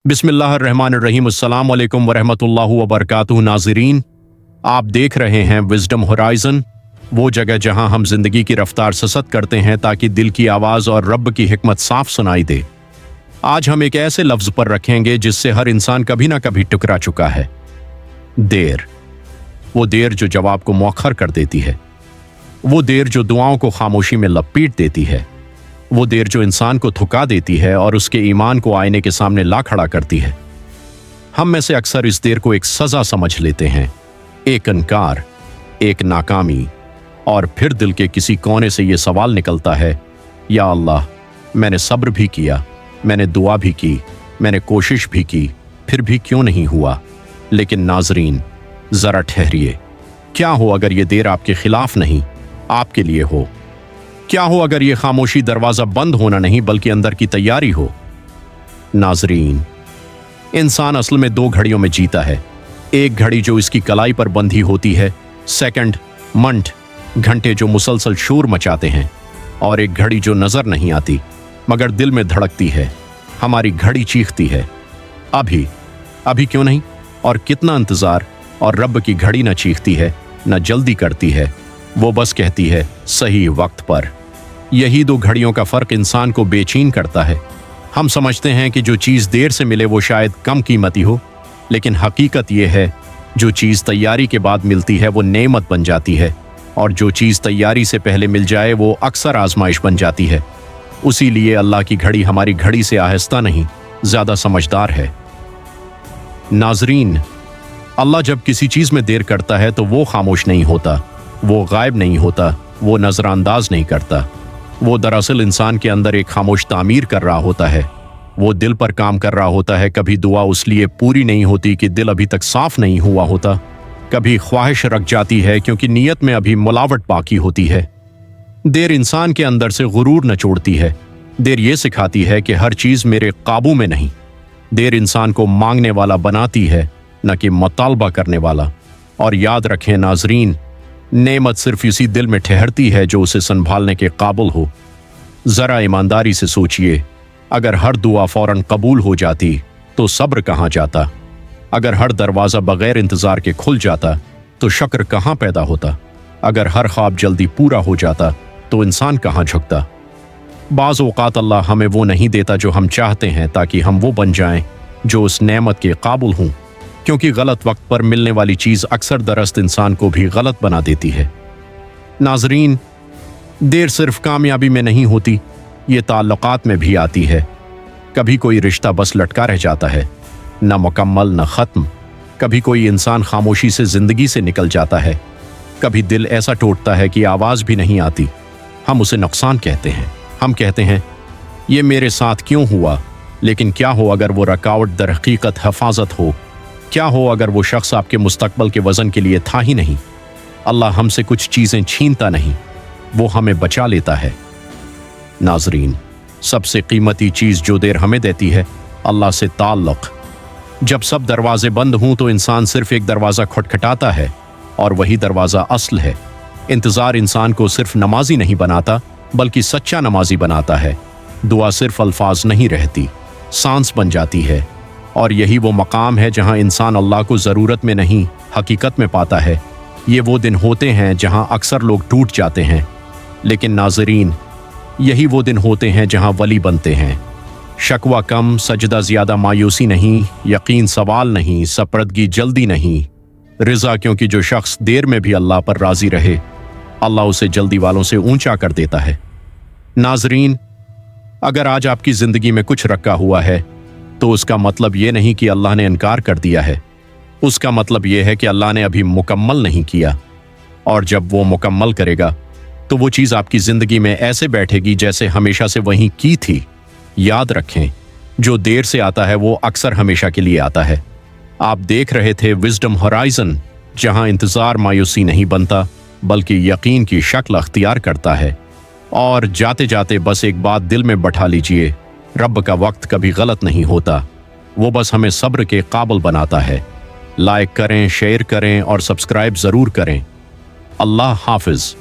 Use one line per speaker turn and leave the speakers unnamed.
बिस्मिल्लाहिर्रहमानिर्रहीम अस्सलाम वालेकुम वरहमतुल्लाहि वबरकातुहू। नाज़रीन, आप देख रहे हैं विज़डम होराइज़न, वो जगह जहां हम जिंदगी की रफ्तार से सत करते हैं ताकि दिल की आवाज़ और रब की हिकमत साफ सुनाई दे। आज हम एक ऐसे लफ्ज़ पर रखेंगे जिससे हर इंसान कभी ना कभी टकरा चुका है। देर। वो देर जो जवाब को मौखर कर देती है, वो देर जो दुआओं को खामोशी में लपेट देती है, वो देर जो इंसान को थका देती है और उसके ईमान को आईने के सामने ला खड़ा करती है। हम में से अक्सर इस देर को एक सजा समझ लेते हैं, एक इनकार, एक नाकामी, और फिर दिल के किसी कोने से ये सवाल निकलता है, या अल्लाह, मैंने सब्र भी किया, मैंने दुआ भी की, मैंने कोशिश भी की, फिर भी क्यों नहीं हुआ। लेकिन नाजरीन, जरा ठहरिए। क्या हो अगर ये देर आपके खिलाफ नहीं, आपके लिए हो? क्या हो अगर ये खामोशी दरवाजा बंद होना नहीं बल्कि अंदर की तैयारी हो? नाजरीन, इंसान असल में दो घड़ियों में जीता है। एक घड़ी जो इसकी कलाई पर बंधी होती है, सेकंड मंट, घंटे जो मुसलसल शोर मचाते हैं, और एक घड़ी जो नजर नहीं आती मगर दिल में धड़कती है। हमारी घड़ी चीखती है, अभी अभी क्यों नहीं? और कितना इंतजार। और रब की घड़ी न चीखती है, न जल्दी करती है, वो बस कहती है सही वक्त पर। यही दो घड़ियों का फर्क इंसान को बेचैन करता है। हम समझते हैं कि जो चीज़ देर से मिले वो शायद कम कीमती हो, लेकिन हकीकत यह है जो चीज़ तैयारी के बाद मिलती है वो नेमत बन जाती है, और जो चीज़ तैयारी से पहले मिल जाए वो अक्सर आजमाइश बन जाती है। उसी लिए अल्लाह की घड़ी हमारी घड़ी से आहिस्ता नहीं, ज़्यादा समझदार है। नाजरीन, अल्लाह जब किसी चीज़ में देर करता है तो वो खामोश नहीं होता, वो गायब नहीं होता, वो नज़रअंदाज नहीं करता। वो दरअसल इंसान के अंदर एक खामोश तामीर कर रहा होता है, वो दिल पर काम कर रहा होता है। कभी दुआ उस लिए पूरी नहीं होती कि दिल अभी तक साफ नहीं हुआ होता, कभी ख्वाहिश रख जाती है क्योंकि नीयत में अभी मिलावट बाकी होती है। देर इंसान के अंदर से गुरूर नचोड़ती है। देर ये सिखाती है कि हर चीज़ मेरे काबू में नहीं। देर इंसान को मांगने वाला बनाती है, न कि मुतालबा करने वाला। और याद रखें नाजरीन, नेमत सिर्फ इसी दिल में ठहरती है जो उसे संभालने के काबिल हो। ज़रा ईमानदारी से सोचिए, अगर हर दुआ फौरन कबूल हो जाती तो सब्र कहाँ जाता? अगर हर दरवाज़ा बगैर इंतज़ार के खुल जाता तो शक्र कहाँ पैदा होता? अगर हर ख्वाब जल्दी पूरा हो जाता तो इंसान कहाँ झुकता? बाज़ औक़ात अल्लाह हमें वो नहीं देता जो हम चाहते हैं ताकि हम वो बन जाएं जो उस नेमत के काबिल हों, क्योंकि गलत वक्त पर मिलने वाली चीज़ अक्सर दरअस्त इंसान को भी गलत बना देती है। नाजरीन, देर सिर्फ कामयाबी में नहीं होती, ये ताल्लुकात में भी आती है। कभी कोई रिश्ता बस लटका रह जाता है, न मुकम्मल न ख़त्म। कभी कोई इंसान खामोशी से ज़िंदगी से निकल जाता है। कभी दिल ऐसा टूटता है कि आवाज़ भी नहीं आती। हम उसे नुकसान कहते हैं। हम कहते हैं ये मेरे साथ क्यों हुआ। लेकिन क्या हो अगर वो रुकावट दर हकीकत हिफाजत हो? क्या हो अगर वो शख्स आपके मुस्तकबल के वज़न के लिए था ही नहीं? अल्लाह हमसे कुछ चीज़ें छीनता नहीं, वो हमें बचा लेता है। नाजरीन, सबसे कीमती चीज़ जो देर हमें देती है, अल्लाह से ताल्लुक़। जब सब दरवाजे बंद हों तो इंसान सिर्फ एक दरवाज़ा खटखटाता है, और वही दरवाज़ा असल है। इंतज़ार इंसान को सिर्फ नमाजी नहीं बनाता बल्कि सच्चा नमाजी बनाता है। दुआ सिर्फ अल्फाज नहीं रहती, सांस बन जाती है। और यही वो मकाम है जहां इंसान अल्लाह को ज़रूरत में नहीं, हकीकत में पाता है। ये वो दिन होते हैं जहां अक्सर लोग टूट जाते हैं, लेकिन नाजरीन, यही वो दिन होते हैं जहां वली बनते हैं। शकवा कम, सजदा ज़्यादा, मायूसी नहीं, यकीन सवाल नहीं, सपरदगी जल्दी नहीं, रिज़ा। क्योंकि जो शख्स देर में भी अल्लाह पर राज़ी रहे, अल्लाह उसे जल्दी वालों से ऊंचा कर देता है। नाजरीन, अगर आज आपकी ज़िंदगी में कुछ रखा हुआ है तो उसका मतलब ये नहीं कि अल्लाह ने इनकार कर दिया है। उसका मतलब ये है कि अल्लाह ने अभी मुकम्मल नहीं किया, और जब वो मुकम्मल करेगा तो वो चीज़ आपकी ज़िंदगी में ऐसे बैठेगी जैसे हमेशा से वहीं की थी। याद रखें, जो देर से आता है वो अक्सर हमेशा के लिए आता है। आप देख रहे थे विज़डम होराइज़न, जहां इंतज़ार मायूसी नहीं बनता बल्कि यकीन की शक्ल अख्तियार करता है। और जाते जाते बस एक बात दिल में बैठा लीजिए, रब का वक्त कभी गलत नहीं होता, वो बस हमें सब्र के काबिल बनाता है। लाइक करें, शेयर करें और सब्सक्राइब ज़रूर करें। अल्लाह हाफिज़।